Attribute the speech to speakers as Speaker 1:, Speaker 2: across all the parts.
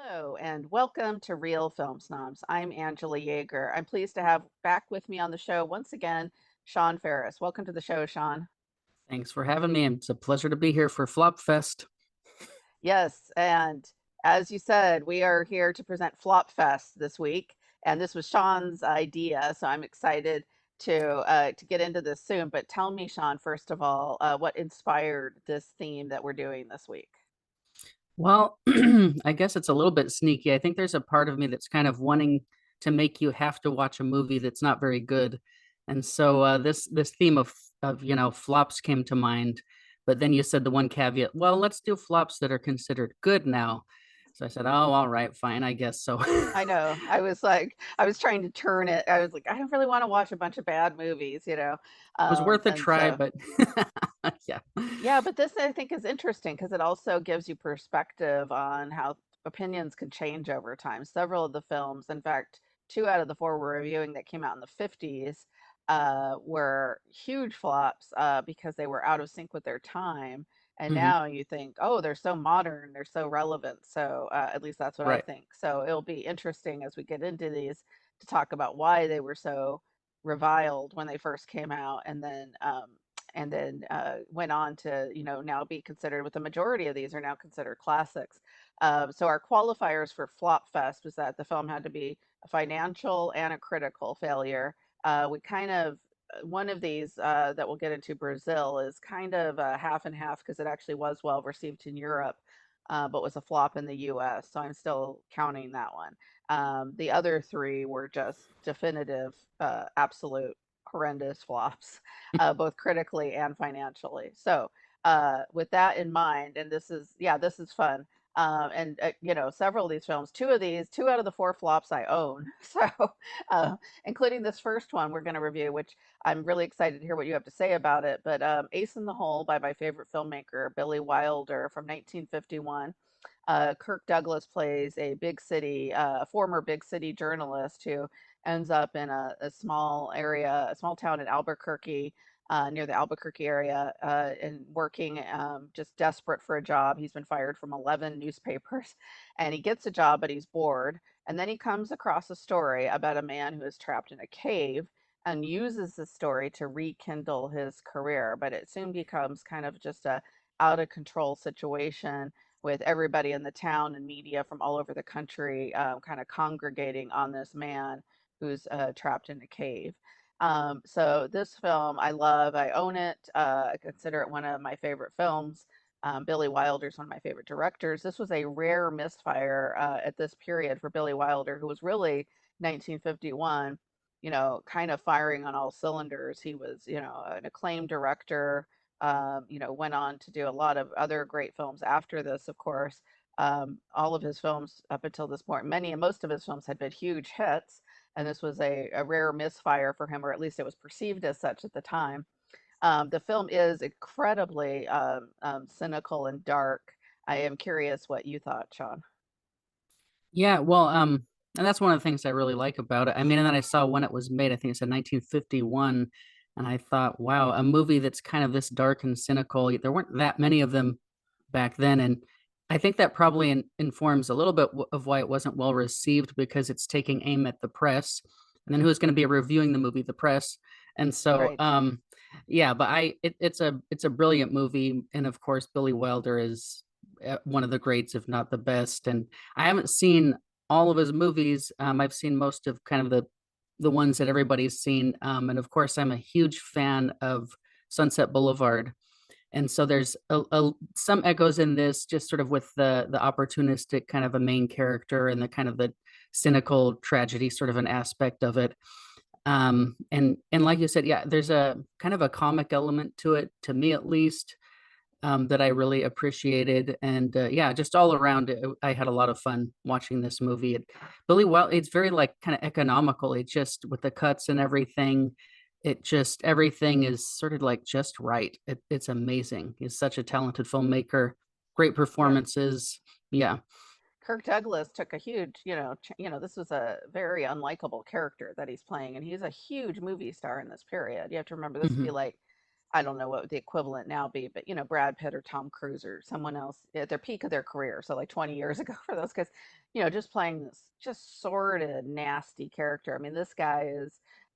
Speaker 1: Hello, and welcome to Real Film Snobs. I'm Angela Yeager. I'm pleased to have back with me on the show once again, Sean Ferris. Welcome to the show, Sean.
Speaker 2: Thanks for having me. It's a pleasure to be here for Flopfest.
Speaker 1: Yes, and as you said, we are here to present Flopfest this week, and this was Sean's idea, so I'm excited to get into this soon. But tell me, Sean, first of all, what inspired this theme that we're doing this week?
Speaker 2: Well, I guess it's a little bit sneaky. I think there's a part of me that's kind of wanting to make you have to watch a movie that's not very good. And so this theme of flops came to mind. But then you said the one caveat, well, let's do flops that are considered good now. So I said, oh, all right, fine, I guess so.
Speaker 1: I know. I was like, I was trying to turn it. I was like, I don't really want to watch a bunch of bad movies, you know.
Speaker 2: Was worth a
Speaker 1: And
Speaker 2: try,
Speaker 1: so,
Speaker 2: but yeah.
Speaker 1: yeah, but this I think is interesting because it also gives you perspective on how opinions can change over time. Several of the films, in fact, two out of the four we're reviewing that came out in the 50s, were huge flops because they were out of sync with their time. And
Speaker 2: Mhm.
Speaker 1: now you think, oh, they're so modern, they're so relevant. So at least that's what I
Speaker 2: Right.
Speaker 1: think. So it'll be interesting as we get into these to talk about why they were so reviled when they first came out, and then went on to now be considered, with the majority of these are now considered classics. So our qualifiers for Flopfest was that the film had to be a financial and a critical failure. We kind of one of these that we'll get into, Brazil, is kind of half and half because it actually was well received in Europe, but was a flop in the US. So I'm still counting that one. The other three were just definitive, absolute horrendous flops, both critically and financially. So, with that in mind, and this is fun. Several of these films, two out of the four flops I own. So, uh, including this first one we're going to review, which I'm really excited to hear what you have to say about it. But Ace in the Hole by my favorite filmmaker, Billy Wilder, from 1951. Kirk Douglas plays a former big city journalist who ends up in a small area, a small town in Albuquerque, near the Albuquerque area, and working, just desperate for a job. He's been fired from 11 newspapers, and he gets a job, but he's bored. And then he comes across a story about a man who is trapped in a cave and uses the story to rekindle his career. But it soon becomes kind of just a out of control situation with everybody in the town and media from all over the country kind of congregating on this man who's trapped in a cave. So this film I love. I own it. I consider it one of my favorite films. Billy Wilder's one of my favorite directors. This was a rare misfire at this period for Billy Wilder, who was really 1951, kind of firing on all cylinders. He was, an acclaimed director. Went on to do a lot of other great films after this, of course. All of his films up until this point, many and most of his films had been huge hits, and this was a rare misfire for him, or at least it was perceived as such at the time. The film is incredibly cynical and dark. I am curious what you thought, Sean.
Speaker 2: Yeah, well, and that's one of the things I really like about it. I mean, and then I saw when it was made, I think it's in 1951, and I thought, wow, a movie that's kind of this dark and cynical. There weren't that many of them back then, and I think that probably informs a little bit of why it wasn't well received because it's taking aim at the press, and then who's going to be reviewing the movie? The press. And so,
Speaker 1: Right.
Speaker 2: yeah, but it's a brilliant movie, and of course, Billy Wilder is one of the greats, if not the best. And I haven't seen all of his movies. I've seen most of kind of the ones that everybody's seen. And of course, I'm a huge fan of Sunset Boulevard. And so there's some echoes in this, just sort of with the opportunistic kind of a main character and the kind of the cynical tragedy sort of an aspect of it. And like you said, yeah, there's a kind of a comic element to it, to me at least. that I really appreciated. And yeah, just all around, I had a lot of fun watching this movie. It's very like kind of economical. It just with the cuts and everything, it just everything is sort of like just right. It's amazing. He's such a talented filmmaker, great
Speaker 1: Yes.
Speaker 2: performances. Yeah.
Speaker 1: Kirk Douglas took a huge, this was a very unlikable character that he's playing, and he's a huge movie star in this period. You have to remember this would be
Speaker 2: Hmm.
Speaker 1: like, I don't know what the equivalent now be, but Brad Pitt or Tom Cruise or someone else at their peak of their career. So like 20 years ago for those guys, just playing this just sordid, nasty character. I mean, this guy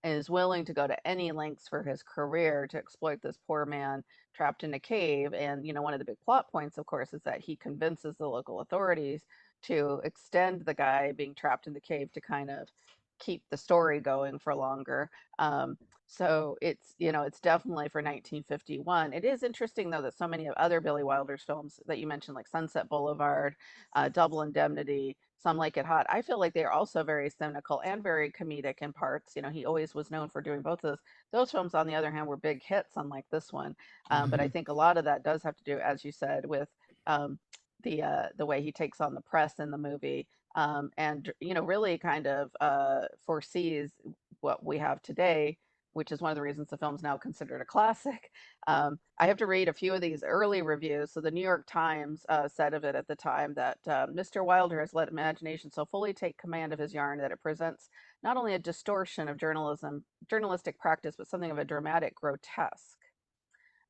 Speaker 1: is willing to go to any lengths for his career to exploit this poor man trapped in a cave. And one of the big plot points, of course, is that he convinces the local authorities to extend the guy being trapped in the cave to kind of keep the story going for longer. So it's definitely for 1951. It is interesting though that so many of other Billy Wilder's films that you mentioned, like Sunset Boulevard, Double Indemnity, Some Like It Hot, I feel like they are also very cynical and very comedic in parts. He always was known for doing both of those. Those films, on the other hand, were big hits, unlike this one. But I
Speaker 2: Hmm.
Speaker 1: think a lot of that does have to do, as you said, with um, the way he takes on the press in the movie, and really kind of foresees what we have today, which is one of the reasons the film's now considered a classic. I have to read a few of these early reviews. So the New York Times said of it at the time that Mr. Wilder has let imagination so fully take command of his yarn that it presents not only a distortion of journalistic practice, but something of a dramatic grotesque.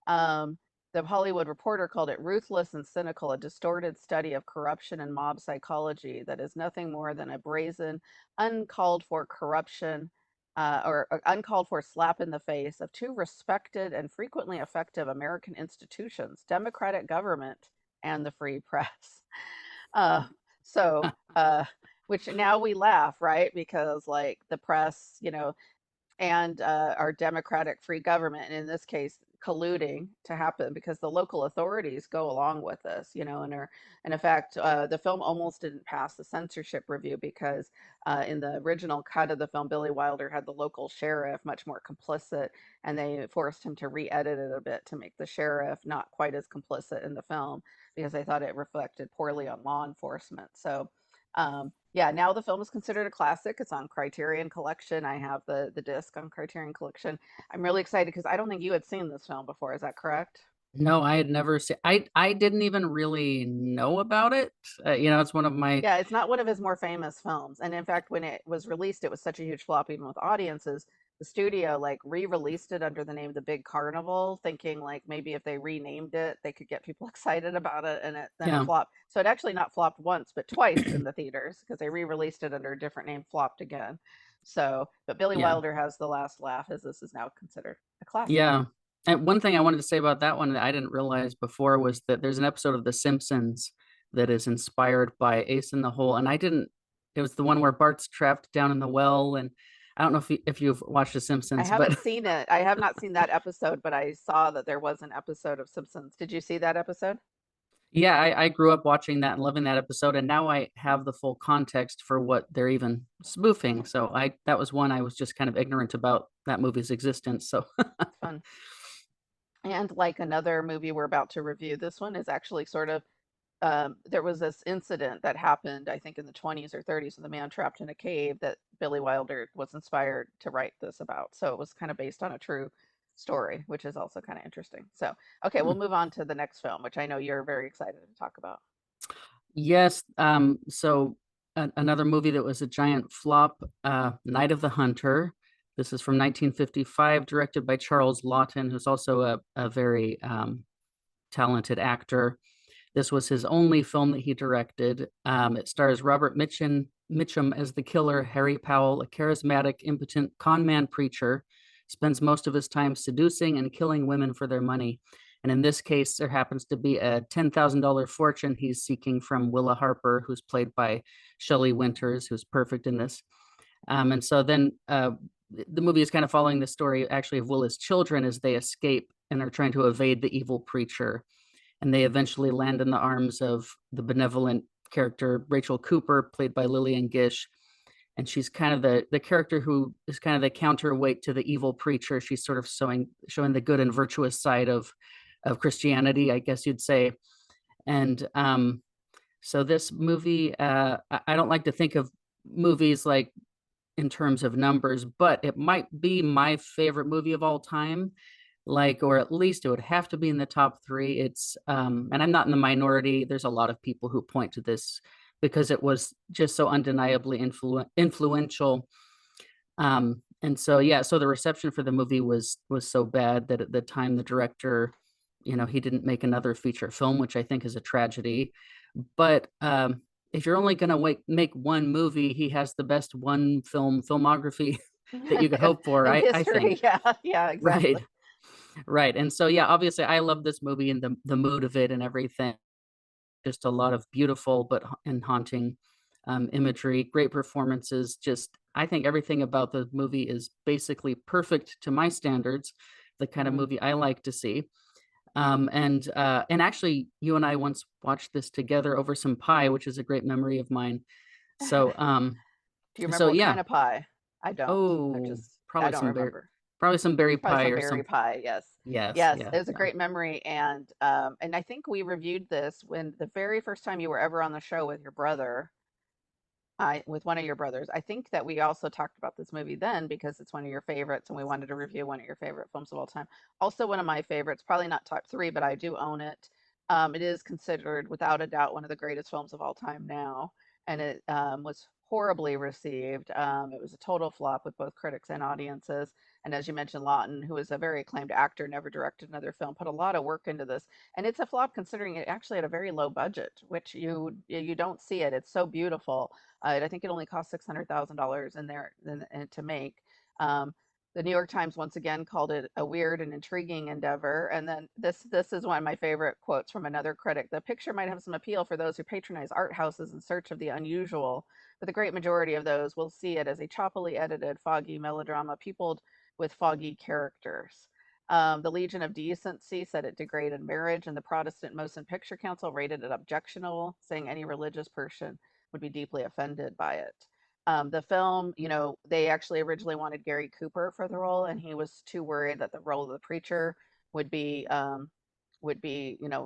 Speaker 1: Um, the Hollywood Reporter called it ruthless and cynical, a distorted study of corruption and mob psychology that is nothing more than a brazen, uncalled for corruption or uncalled for slap in the face of two respected and frequently effective American institutions, democratic government and the free press. Uh, so, which now we laugh, right? Because like the press, and our democratic free government, and in this case, colluding to happen because the local authorities go along with this, and in fact, the film almost didn't pass the censorship review because in the original cut of the film, Billy Wilder had the local sheriff much more complicit, and they forced him to re-edit it a bit to make the sheriff not quite as complicit in the film because they thought it reflected poorly on law enforcement. So yeah, now the film is considered a classic. It's on Criterion Collection. I have the disc on Criterion Collection. I'm really excited because I don't think you had seen this film before. Is that correct?
Speaker 2: No, I had never seen. I didn't even really know about it. It's one of my.
Speaker 1: Yeah, it's not one of his more famous films. And in fact, when it was released, it was such a huge flop even with audiences. The studio like re-released it under the name of The Big Carnival, thinking like maybe if they renamed it, they could get people excited about it, and then it
Speaker 2: Yeah.
Speaker 1: flopped. So it actually not flopped once, but twice in the theaters because they re-released it under a different name, flopped again. So, but Billy
Speaker 2: Yeah.
Speaker 1: Wilder has the last laugh, as this is now considered a classic.
Speaker 2: Yeah. And one thing I wanted to say about that one that I didn't realize before was that there's an episode of The Simpsons that is inspired by Ace in the Hole. And I didn't, it was the one where Bart's trapped down in the well. And I don't know if you've watched The
Speaker 1: I
Speaker 2: Simpsons,
Speaker 1: haven't
Speaker 2: but
Speaker 1: seen it. I have not seen that episode, but I saw that there was an episode of Simpsons. Did you see that episode?
Speaker 2: yeah, I grew up watching that and loving that episode. And now I have the full context for what they're even spoofing. So that was one I was just kind of ignorant about that movie's existence. So
Speaker 1: It's fun. And like another movie we're about to review, this one is actually sort of there was this incident that happened, I think, in the 20s or 30s with a man trapped in a cave that Billy Wilder was inspired to write this about. So it was kind of based on a true story, which is also kind of interesting. So, okay, we'll move on to the next film, which I know you're very excited to talk about.
Speaker 2: yes. Another movie that was a giant flop, Night of the Hunter. This is from 1955, directed by Charles Laughton, who's also a very talented actor. This was his only film that he directed. It stars Robert Mitchum as the killer, Harry Powell, a charismatic, impotent con man preacher, spends most of his time seducing and killing women for their money. And in this case, there happens to be a $10,000 fortune he's seeking from Willa Harper, who's played by Shelley Winters, who's perfect in this. And so then the movie is kind of following the story actually of Willa's children as they escape and are trying to evade the evil preacher. And they eventually land in the arms of the benevolent character Rachel Cooper, played by Lillian Gish. And she's kind of the character who is kind of the counterweight to the evil preacher. She's sort of showing the good and virtuous side of Christianity, I guess you'd say. And so this movie, I don't like to think of movies like in terms of numbers, but it might be my favorite movie of all time. Like, or at least it would have to be in the top three. It's and I'm not in the minority. There's a lot of people who point to this because it was just so undeniably influential. And so yeah, so the reception for the movie was so bad that at the time the director, he didn't make another feature film, which I think is a tragedy. But if you're only going to make one movie, he has the best one film filmography that you could hope for,
Speaker 1: In
Speaker 2: I think.
Speaker 1: history. Yeah, yeah,
Speaker 2: Right,
Speaker 1: exactly.
Speaker 2: right. And so yeah, obviously I love this movie and the mood of it and everything. Just a lot of beautiful and haunting imagery, great performances. Just I think everything about the movie is basically perfect to my standards, the kind of
Speaker 1: Mm.
Speaker 2: movie I like to see. And actually, you and I once watched this together over some pie, which is a great memory of mine. So
Speaker 1: Do you remember
Speaker 2: so
Speaker 1: what
Speaker 2: yeah.
Speaker 1: kind of pie? I don't.
Speaker 2: Oh,
Speaker 1: I don't remember.
Speaker 2: probably some berry
Speaker 1: Probably
Speaker 2: pie
Speaker 1: some
Speaker 2: or
Speaker 1: berry
Speaker 2: some.
Speaker 1: pie. Yes.
Speaker 2: Yes,
Speaker 1: Yes,
Speaker 2: yeah,
Speaker 1: it was a
Speaker 2: yeah.
Speaker 1: great memory, and I think we reviewed this when the very first time you were ever on the show with your brother. I with one of your brothers. I think that we also talked about this movie then because it's one of your favorites and we wanted to review one of your favorite films of all time. Also one of my favorites, probably not top 3, but I do own it. It is considered without a doubt one of the greatest films of all time now, and it was horribly received. It was a total flop with both critics and audiences. And as you mentioned, Lawton, who is a very acclaimed actor, never directed another film, put a lot of work into this, and it's a flop considering it actually had a very low budget, which you don't see it. It's so beautiful. I think it only cost $600,000 in there to make. Um, the New York Times once again called it a weird and intriguing endeavor. And then this is one of my favorite quotes from another critic. The picture might have some appeal for those who patronize art houses in search of the unusual, but the great majority of those will see it as a choppily edited, foggy melodrama peopled with foggy characters. The Legion of Decency said it degraded marriage, and the Protestant Motion Picture Council rated it objectionable, saying any religious person would be deeply offended by it. The film, they actually originally wanted Gary Cooper for the role, and he was too worried that the role of the preacher would be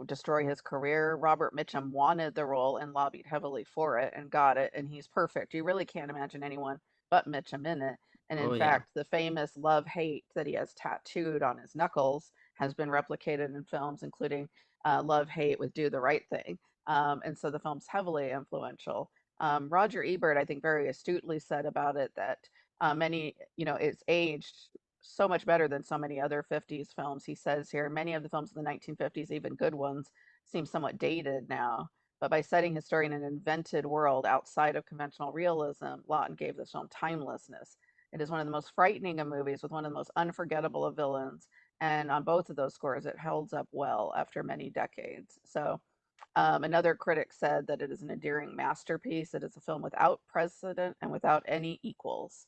Speaker 1: destroy his career. Robert Mitchum wanted the role and lobbied heavily for it and got it, and he's perfect. You really can't imagine anyone but Mitchum in it. And in
Speaker 2: Oh yeah.
Speaker 1: fact, the famous love hate that he has tattooed on his knuckles has been replicated in films, including Love Hate with Do the Right Thing. And so the film's heavily influential. Roger Ebert, I think, very astutely said about it that it's aged so much better than so many other 50s films. He says here, many of the films in the 1950s, even good ones, seem somewhat dated now. But by setting his story in an invented world outside of conventional realism, Lawton gave this film timelessness. It is one of the most frightening of movies with one of the most unforgettable of villains. And on both of those scores, it holds up well after many decades. So another critic said that it is an endearing masterpiece. It is a film without precedent and without any equals,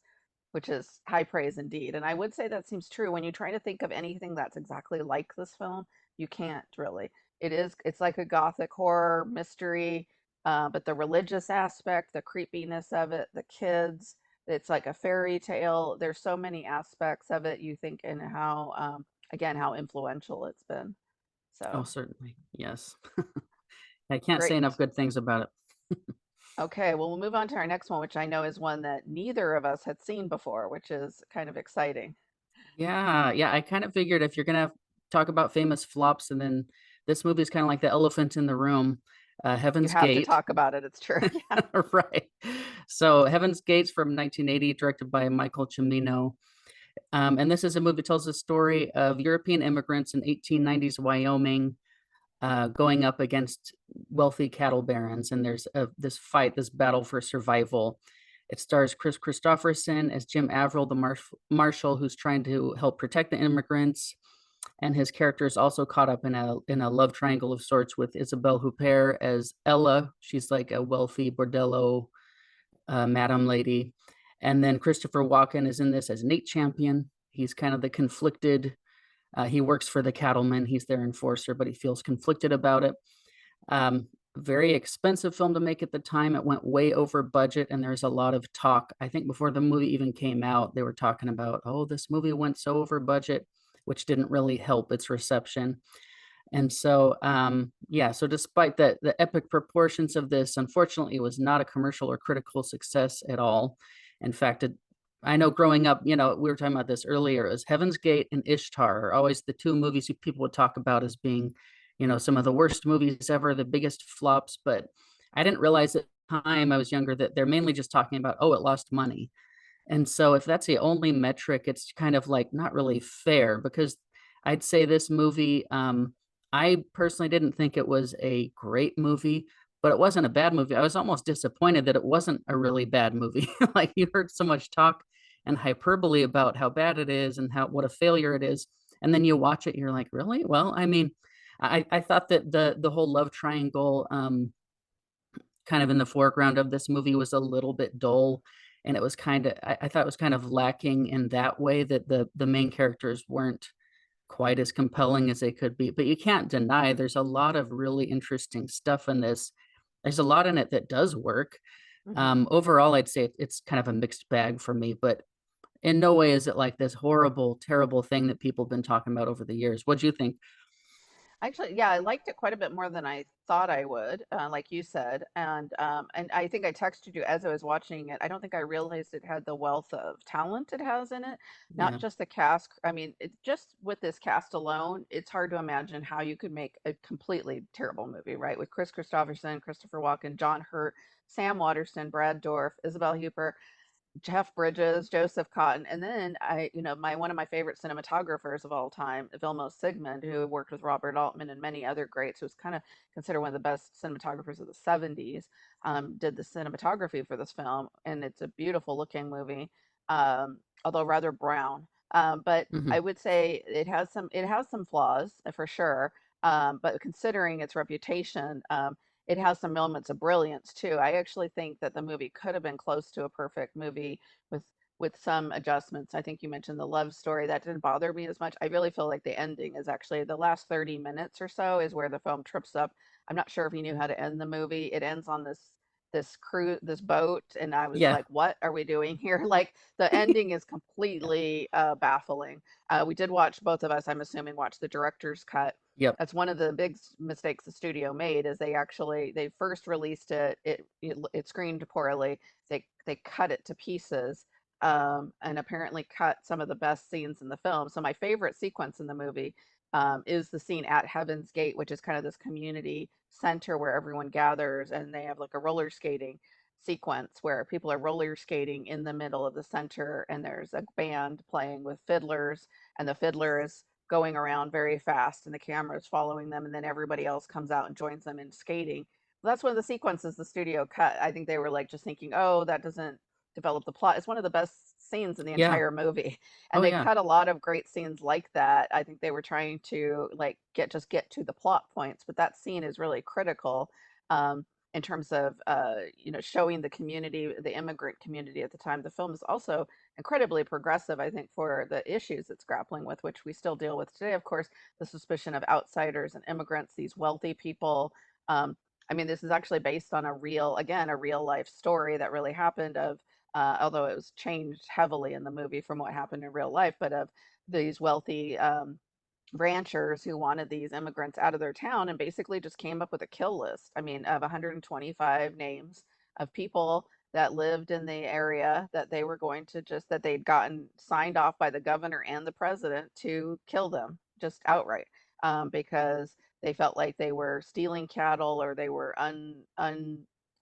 Speaker 1: which is high praise indeed. And I would say that seems true when you try to think of anything that's exactly like this film. You can't really. It's like a gothic horror mystery, but the religious aspect, the creepiness of it, the kids, it's like a fairy tale. There's so many aspects of it. You think in how again how influential it's been.
Speaker 2: Oh,
Speaker 1: So
Speaker 2: certainly. Yes. I can't say enough
Speaker 1: great.
Speaker 2: good things about it.
Speaker 1: Okay, well, we'll move on to our next one, which I know is one that neither of us had seen before, which is kind of exciting.
Speaker 2: Yeah, yeah. I kind of figured if you're gonna talk about famous flops, and then this movie is kind of like the elephant in the room,
Speaker 1: You
Speaker 2: Heaven's
Speaker 1: have to
Speaker 2: Gate.
Speaker 1: talk about it. It's true. Yeah.
Speaker 2: Right. So Heaven's Gates from 1980, directed by Michael Cimino. And this is a movie that tells the story of European immigrants in 1890s Wyoming going up against wealthy cattle barons. And there's this battle for survival. It stars Chris Christopherson as Jim Averill, the marshal who's trying to help protect the immigrants. And his character is also caught up in a love triangle of sorts with Isabelle Huppert as Ella. She's like a wealthy bordello madam lady. And then Christopher Walken is in this as Nate Champion. He's kind of the conflicted. He works for the cattlemen. He's their enforcer, but he feels conflicted about it. Very expensive film to make at the time. It went way over budget, and there's a lot of talk. I think before the movie even came out, they were talking about, oh, this movie went so over budget, which didn't really help its reception. And so, yeah, so despite the epic proportions of this, unfortunately, it was not a commercial or critical success at all. In fact, I know growing up, we were talking about this earlier, as Heaven's Gate and Ishtar are always the two movies people would talk about as being, some of the worst movies ever, the biggest flops. But I didn't realize at the time I was younger that they're mainly just talking about, oh, it lost money. And so if that's the only metric, it's kind of like not really fair because I'd say this movie, I personally didn't think it was a great movie, but it wasn't a bad movie. I was almost disappointed that it wasn't a really bad movie. Like you heard so much talk and hyperbole about how bad it is and how what a failure it is. And then you watch it, and you're like, really? Well, I mean, I thought that the whole love triangle kind of in the foreground of this movie was a little bit dull, and it was kind of I thought it was kind of lacking in that way, that the main characters weren't quite as compelling as they could be. But you can't deny there's a lot of really interesting stuff in this. There's a lot in it that does work.
Speaker 1: Hmm.
Speaker 2: Overall, I'd say it's kind of a mixed bag for me, but in no way is it like this horrible, terrible thing that people have been talking about over the years. What do you think?
Speaker 1: Actually, yeah, I liked it quite a bit more than I thought I would, like you said, and I think I texted you as I was watching it. I don't think I realized it had the wealth of talent it has in it, not
Speaker 2: Yeah.
Speaker 1: just the cast. I mean, just with this cast alone, it's hard to imagine how you could make a completely terrible movie, right? With Chris Christopherson, Christopher Walken, John Hurt, Sam Waterston, Brad Dourif, Isabel Huppert. Jeff Bridges, Joseph Cotton, and then my one of my favorite cinematographers of all time, Vilmos Zsigmond, who worked with Robert Altman and many other greats, who's kind of considered one of the best cinematographers of the '70s, did the cinematography for this film, and it's a beautiful looking movie, although rather brown. But I
Speaker 2: Hmm.
Speaker 1: would say it has some flaws for sure. But considering its reputation, it has some moments of brilliance too. I actually think that the movie could have been close to a perfect movie with with some adjustments. I think you mentioned the love story. That didn't bother me as much. I really feel like the ending is actually the last 30 minutes or so is where the film trips up. I'm not sure if he knew how to end the movie. It ends on this boat, and I was
Speaker 2: Yeah.
Speaker 1: like, what are we doing here? Like the ending is completely baffling. We did watch, both of us, I'm assuming, watch the director's cut.
Speaker 2: Yep.
Speaker 1: That's one of the big mistakes the studio made, is they first released it screened poorly. They cut it to pieces, and apparently cut some of the best scenes in the film. So my favorite sequence in the movie is the scene at Heaven's Gate, which is kind of this community center where everyone gathers, and they have like a roller skating sequence where people are roller skating in the middle of the center, and there's a band playing with fiddlers, and the fiddler is going around very fast, and the camera is following them, and then everybody else comes out and joins them in skating. Well, that's one of the sequences the studio cut. I think they were like just thinking, oh, that doesn't develop the plot. It's one of the best scenes in the
Speaker 2: Yeah.
Speaker 1: entire movie. And
Speaker 2: Oh
Speaker 1: they
Speaker 2: yeah.
Speaker 1: cut a lot of great scenes like that. I think they were trying to like get to the plot points, but that scene is really critical, in terms of showing the community, the immigrant community at the time. The film is also incredibly progressive, I think, for the issues it's grappling with, which we still deal with today. Of course, the suspicion of outsiders and immigrants, these wealthy people. Um, I mean, this is actually based on a real life story that really happened, of although it was changed heavily in the movie from what happened in real life, but of these wealthy ranchers who wanted these immigrants out of their town and basically just came up with a kill list. I mean, of 125 names of people that lived in the area that they were going to just that they'd gotten signed off by the governor and the president to kill them just outright, because they felt like they were stealing cattle, or they were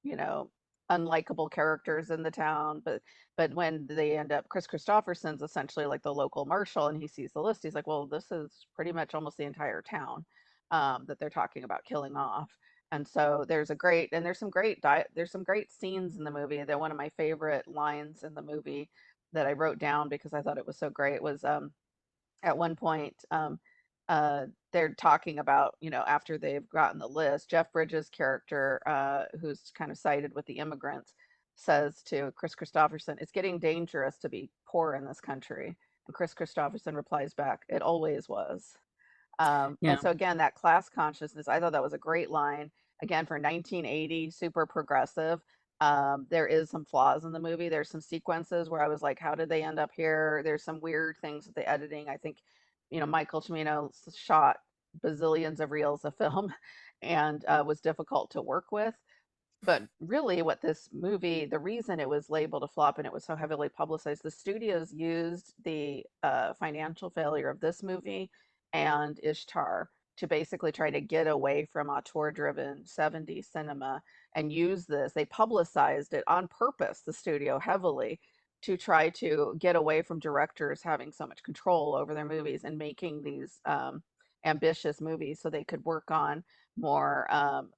Speaker 1: you know unlikable characters in the town. But when they end up, Chris Christopherson's essentially like the local marshal, and he sees the list. He's like, well, this is pretty much almost the entire town, that they're talking about killing off. And so there's some great scenes in the movie. That one of my favorite lines in the movie that I wrote down because I thought it was so great was, at one point, they're talking about, after they've gotten the list, Jeff Bridges' character, who's kind of sided with the immigrants, says to Chris Christopherson, it's getting dangerous to be poor in this country. And Chris Christopherson replies back, it always was. And
Speaker 2: Yeah.
Speaker 1: so, again, that class consciousness, I thought that was a great line. Again, for 1980, super progressive. There is some flaws in the movie. There's some sequences where I was like, how did they end up here? There's some weird things with the editing. I think, Michael Cimino shot bazillions of reels of film and was difficult to work with. But really, what this movie, the reason it was labeled a flop and it was so heavily publicized, the studios used the financial failure of this movie and Ishtar to basically try to get away from auteur-driven 70s cinema and use this. They publicized it on purpose, the studio, heavily to try to get away from directors having so much control over their movies and making these ambitious movies so they could work on more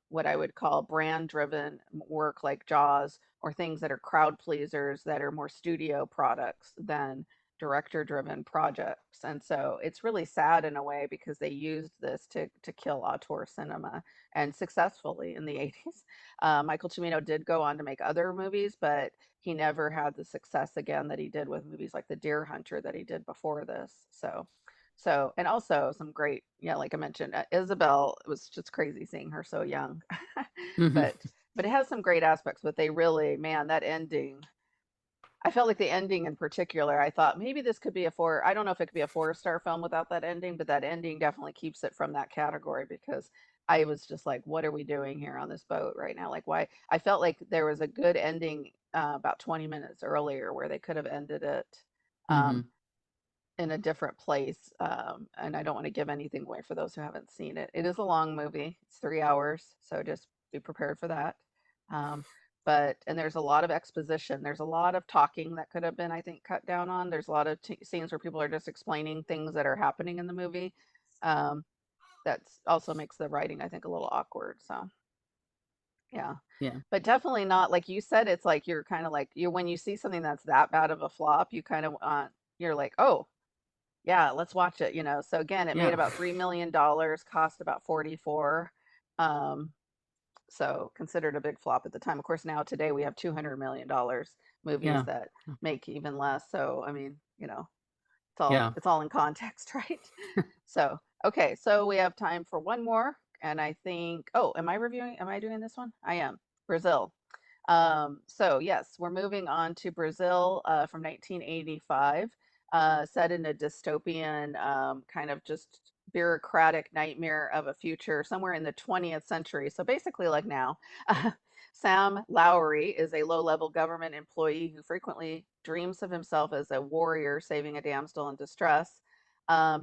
Speaker 1: what I would call brand driven work like Jaws or things that are crowd pleasers that are more studio products than director driven projects. And so it's really sad in a way because they used this to kill auteur cinema and successfully in the 80s. Michael Cimino did go on to make other movies, but he never had the success again that he did with movies like The Deer Hunter that he did before this. So, and also some great, yeah, like I mentioned, Isabel, it was just crazy seeing her so young.
Speaker 2: Hmm.
Speaker 1: but but it has some great aspects, but they really, man, that ending, I felt like the ending in particular, I thought maybe this could be a four, I don't know if it could be a 4-star film without that ending, but that ending definitely keeps it from that category because I was just like, what are we doing here on this boat right now? Like, why? I felt like there was a good ending about 20 minutes earlier where they could have ended it. Um,
Speaker 2: Hmm.
Speaker 1: in a different place. And I don't want to give anything away for those who haven't seen it. It is a long movie. It's 3 hours, so just be prepared for that. Um, and there's a lot of exposition. There's a lot of talking that could have been, I think, cut down on. There's a lot of scenes where people are just explaining things that are happening in the movie. Um, that's also makes the writing, I think, a little awkward. So yeah,
Speaker 2: Yeah.
Speaker 1: but definitely not like you said. It's like you're kind of like you when you see something that's that bad of a flop, you kind of you're like, oh, yeah, let's watch it, you know. So again, it made
Speaker 2: Yeah.
Speaker 1: about $3 million, cost about 44. Um, so considered a big flop at the time. Of course, now today we have $200 million movies
Speaker 2: Yeah.
Speaker 1: that make even less. So I mean, you know, it's all
Speaker 2: Yeah.
Speaker 1: it's all in context, right? So okay, so we have time for one more, and I think, oh, am I reviewing? Am I doing this one? I am. Brazil. So yes, we're moving on to Brazil from 1985, set in a dystopian kind of just bureaucratic nightmare of a future somewhere in the 20th century. So basically, like now, Sam Lowry is a low-level government employee who frequently dreams of himself as a warrior saving a damsel in distress.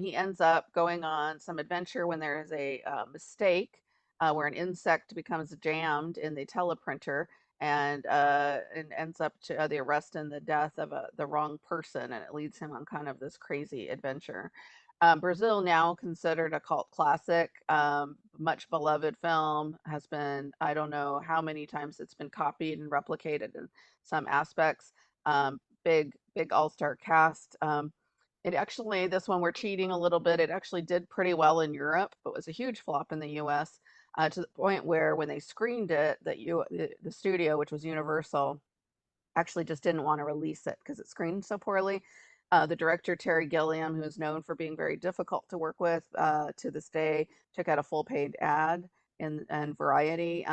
Speaker 1: He ends up going on some adventure when there is a mistake where an insect becomes jammed in the teleprinter and ends up to the arrest and the death of the wrong person, and it leads him on kind of this crazy adventure. Brazil, now considered a cult classic, much beloved film, has been, I don't know how many times it's been copied and replicated in some aspects. Big all-star cast. It actually, this one we're cheating a little bit. It actually did pretty well in Europe, but was a huge flop in the US to the point where when they screened it, the studio, which was Universal, actually just didn't want to release it because it screened so poorly. The director, Terry Gilliam, who is known for being very difficult to work with to this day, took out a full paid ad in Variety,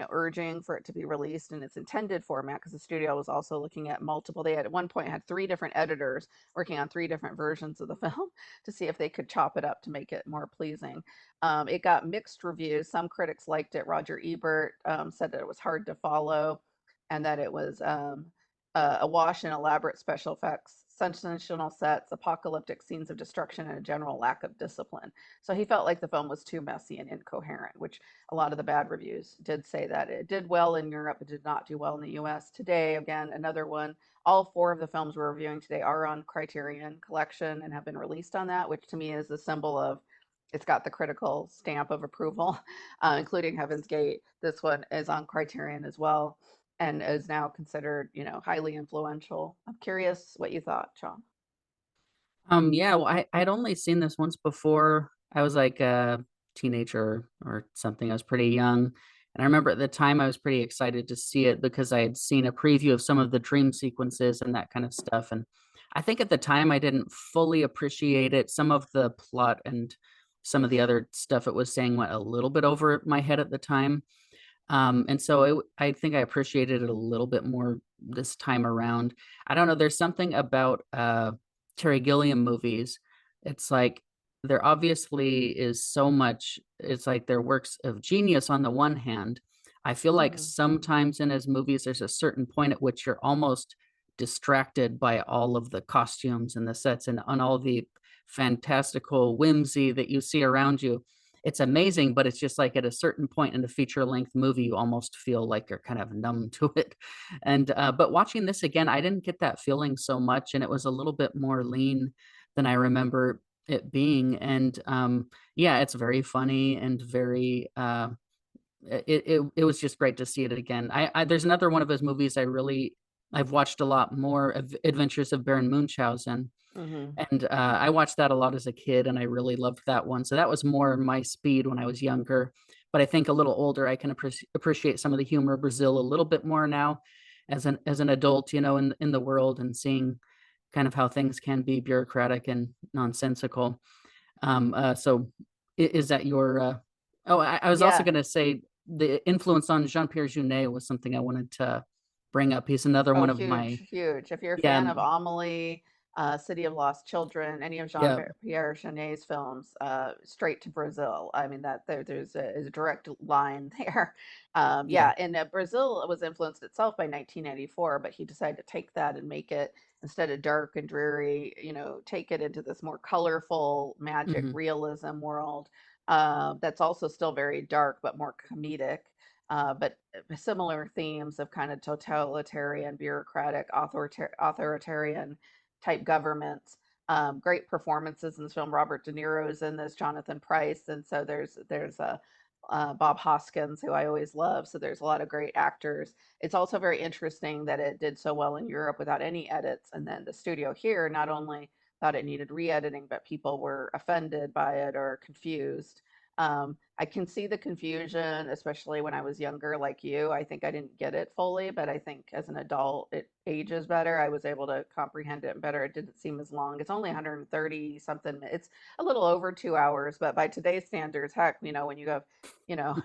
Speaker 1: urging for it to be released in its intended format because the studio was also looking at multiple. They had at one point had 3 different editors working on 3 different versions of the film to see if they could chop it up to make it more pleasing. It got mixed reviews. Some critics liked it. Roger Ebert said that it was hard to follow and that it was awash in elaborate special effects, sensational sets, apocalyptic scenes of destruction, and a general lack of discipline. So he felt like the film was too messy and incoherent, which a lot of the bad reviews did say that. It did well in Europe, it did not do well in the US. Today, again, another one. All 4 of the films we're reviewing today are on Criterion Collection and have been released on that, which to me is the symbol of it's got the critical stamp of approval, including Heaven's Gate. This one is on Criterion as well and is now considered, highly influential. I'm curious what you thought, Sean.
Speaker 2: Yeah, well, I'd only seen this once before. I was like a teenager or something. I was pretty young. And I remember at the time I was pretty excited to see it because I had seen a preview of some of the dream sequences and that kind of stuff. And I think at the time I didn't fully appreciate it. Some of the plot and some of the other stuff it was saying went a little bit over my head at the time. And so I think I appreciated it a little bit more this time around. I don't know. There's something about Terry Gilliam movies. It's like there obviously is so much, it's like they're works of genius on the one hand. I feel like
Speaker 1: Mhm.
Speaker 2: sometimes in his movies, there's a certain point at which you're almost distracted by all of the costumes and the sets and on all the fantastical whimsy that you see around you. It's amazing, but it's just like at a certain point in a feature-length movie, you almost feel like you're kind of numb to it. And, but watching this again, I didn't get that feeling so much, and it was a little bit more lean than I remember it being. And, yeah, it's very funny and very, it was just great to see it again. I there's another one of his movies I've watched a lot more, Adventures of Baron Munchausen,
Speaker 1: Mhm.
Speaker 2: and, I watched that a lot as a kid, and I really loved that one. So that was more my speed when I was younger. But I think a little older, I can appreciate some of the humor of Brazil a little bit more now as an adult, in the world and seeing kind of how things can be bureaucratic and nonsensical. So is that your, oh, I was also
Speaker 1: Yeah.
Speaker 2: gonna say the influence on Jean-Pierre Jeunet was something I wanted to bring up. He's another
Speaker 1: Oh,
Speaker 2: one of
Speaker 1: huge,
Speaker 2: my,
Speaker 1: huge. If you're a
Speaker 2: yeah,
Speaker 1: fan of Amelie, City of Lost Children, any of
Speaker 2: yeah,
Speaker 1: Jean-Pierre Jeunet's films, straight to Brazil. I mean, there's a direct line there.
Speaker 2: yeah,
Speaker 1: Yeah, and Brazil was influenced itself by 1984, but he decided to take that and make it, instead of dark and dreary, take it into this more colorful, magic
Speaker 2: mhm,
Speaker 1: realism world, that's also still very dark, but more comedic. But similar themes of kind of totalitarian, bureaucratic, authoritarian type governments. Great performances in this film. Robert De Niro's in this, Jonathan Price, and so there's a Bob Hoskins, who I always love. So there's a lot of great actors. It's also very interesting that it did so well in Europe without any edits, and then the studio here not only thought it needed re-editing, but people were offended by it or confused. I can see the confusion, especially when I was younger, like you. I think I didn't get it fully, but I think as an adult, it ages better. I was able to comprehend it better. It didn't seem as long. It's only 130 something. It's a little over 2 hours, but by today's standards, heck, when you have, you know,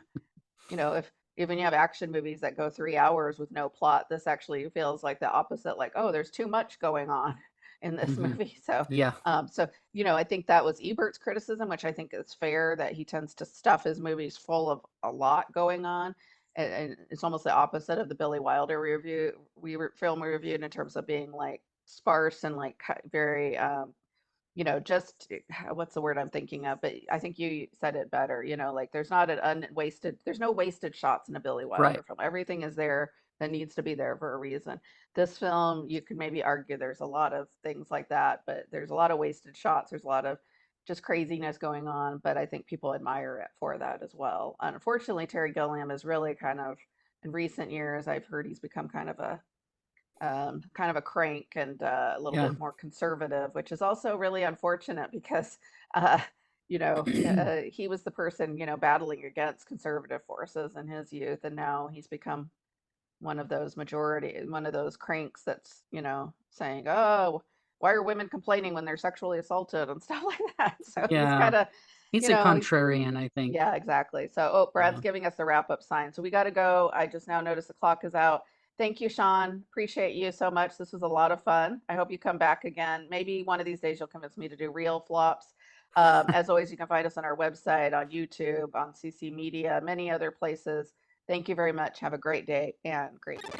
Speaker 1: if even you have action movies that go 3 hours with no plot, this actually feels like the opposite. Like, oh, there's too much going on in this
Speaker 2: mhm,
Speaker 1: movie. So,
Speaker 2: yeah,
Speaker 1: I think that was Ebert's criticism, which I think is fair, that he tends to stuff his movies full of a lot going on. And it's almost the opposite of the Billy Wilder film we reviewed, in terms of being like sparse and like very just what's the word I'm thinking of? But I think you said it better. Like there's no wasted shots in a Billy
Speaker 2: right,
Speaker 1: Wilder film. Everything is there that needs to be there for a reason. This film, you could maybe argue there's a lot of things like that, but there's a lot of wasted shots. There's a lot of just craziness going on, but I think people admire it for that as well. Unfortunately, Terry Gilliam is really kind of, in recent years, I've heard he's become kind of a crank and a little
Speaker 2: yeah.
Speaker 1: bit more conservative, which is also really unfortunate because, he was the person, battling against conservative forces in his youth, and now he's become one of those cranks that's, saying, "Oh, why are women complaining when they're sexually assaulted?" and stuff like that. So he's
Speaker 2: Yeah,
Speaker 1: kind of,
Speaker 2: he's a
Speaker 1: he's
Speaker 2: contrarian, I think.
Speaker 1: yeah, exactly. So, oh, Brad's
Speaker 2: Yeah.
Speaker 1: giving us the wrap up sign. So we got to go. I just now noticed the clock is out. Thank you, Sean. Appreciate you so much. This was a lot of fun. I hope you come back again. Maybe one of these days you'll convince me to do real flops. As always, you can find us on our website, on YouTube, on CC Media, many other places. Thank you very much. Have a great day and great week.